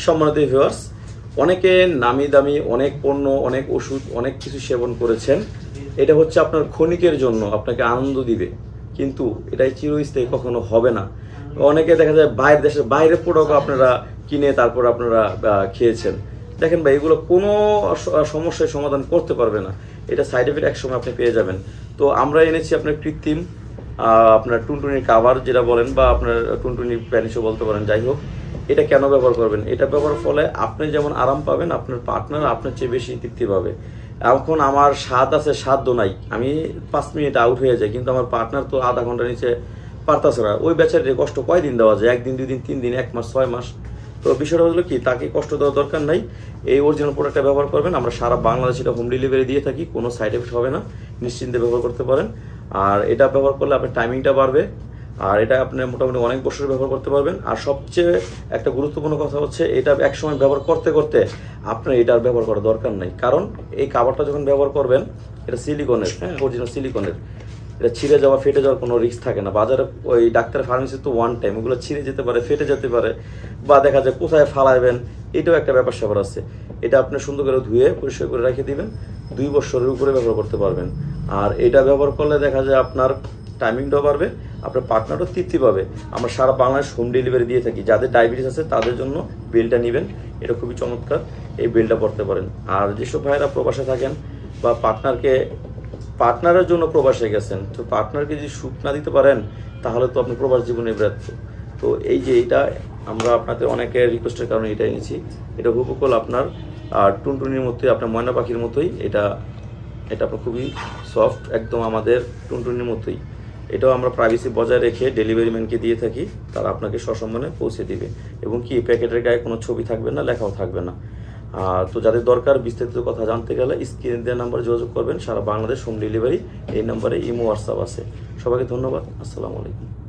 সম্মানিত ভিউয়ার্স, অনেকে নামি দামি অনেক পণ্য, অনেক ওষুধ, অনেক কিছু সেবন করেছেন। এটা হচ্ছে আপনার ক্ষণিকের জন্য, আপনাকে আনন্দ দিবে, কিন্তু এটাই চিরস্থায়ী কখনো হবে না। অনেকে দেখা যায় দেশের বাইরের প্রোডাক্ট আপনারা কিনে তারপর আপনারা খেয়েছেন। দেখেন ভাই, এগুলো কোনো সমস্যার সমাধান করতে পারবে না। এটা সাইড এফেক্ট একসময় আপনি পেয়ে যাবেন। তো আমরা এনেছি আপনার কৃত্রিম আপনার টুনটুনির কাভার যেটা বলেন, বা আপনার টুনটুনির প্যানিসও বলতে পারেন। যাই হোক, এটা কেন ব্যবহার করবেন? এটা ব্যবহার ফলে আপনি যেমন আরাম পাবেন, আপনার পার্টনার আপনার চেয়ে বেশি তৃপ্তি পাবে। এখন আমার স্বাদ আছে, সাধ্য নাই, আমি 5 মিনিট আউট হয়ে যাই, কিন্তু আমার পার্টনার তো আধা ঘন্টা নিচে পারতাছে না। ওই বেচারির কষ্ট কয়দিন দেওয়া যায়? 1 দিন, 2 দিন, 3 দিন, 1 মাস, 6 মাস। তো বিষয়টা হলো কি, তাকে কষ্ট দেওয়ার দরকার নাই। এই অরিজিনাল প্রোডাক্টটা ব্যবহার করবেন। আমরা সারা বাংলাদেশে এটা হোম ডেলিভারি দিয়ে থাকি, কোনো সাইড এফেক্ট হবে না, নিশ্চিন্তে ব্যবহার করতে পারেন। আর এটা ব্যবহার করলে আপনার টাইমিংটা বাড়বে, আর এটা আপনি মোটামুটি অনেক বছর ব্যবহার করতে পারবেন। আর সবচেয়ে একটা গুরুত্বপূর্ণ কথা হচ্ছে, এটা একসময় ব্যবহার করতে করতে আপনার এটা আর ব্যবহার করার দরকার নাই। কারণ এই কাভারটা যখন ব্যবহার করবেন, এটা সিলিকনের, হ্যাঁ, অরিজিনাল সিলিকনের। এটা ছিঁড়ে যাওয়া, ফেটে যাওয়ার কোনো রিস্ক থাকে না। বাজারে ওই ডাক্তার ফার্মেসি তো ওয়ান টাইম, ওগুলো ছিঁড়ে যেতে পারে, ফেটে যেতে পারে, বা দেখা যায় কোথায় ফালাইবেন, এটাও একটা ব্যাপার স্যাপার আছে। এটা আপনি সুন্দর করে ধুয়ে পরিষ্কার করে রেখে দিবেন, 2 বছরের উপরে ব্যবহার করতে পারবেন। আর এটা ব্যবহার করলে দেখা যায় আপনার টাইমিংটাও বাড়বে, আপনার পার্টনারও তৃপ্তি পাবে। আমরা সারা বাংলাদেশ হোম ডেলিভারি দিয়ে থাকি। যাদের ডায়াবেটিস আছে তাদের জন্য বেলটা নেবেন, এটা খুবই চমৎকার, এই বেলটা পড়তে পারেন। আর যেসব ভাইয়েরা প্রবাসে থাকেন বা পার্টনারের জন্য প্রবাসে গেছেন, তো পার্টনারকে যদি সুখ না দিতে পারেন, তাহলে তো আপনি প্রবাস জীবনে ব্যর্থ। তো এই যে এটা আমরা আপনাদের অনেকের রিকোয়েস্টের কারণে এটা এনেছি। এটা হুবহু আপনার টুনটুনির মতোই, আপনার ময়না পাখির মতোই। এটা আপনার খুবই সফট, একদম আমাদের টুনটুনির মতোই। এটাও আমরা প্রাইভেসি বজায় রেখে ডেলিভারি ম্যানকে দিয়ে থাকি, তারা আপনাকে সসম্মানে পৌঁছে দিবে। এবং কি, প্যাকেটের গায়ে কোনো ছবি থাকবে না, লেখাও থাকবে না। তো যাদের দরকার, বিস্তারিত কথা জানতে গেলে স্ক্রিনে দেওয়া নাম্বারে যোগাযোগ করবেন। সারা বাংলাদেশ হোম ডেলিভারি, এই নাম্বারে ইমো, হোয়াটসঅ্যাপ আছে। সবাইকে ধন্যবাদ। আসসালামু আলাইকুম।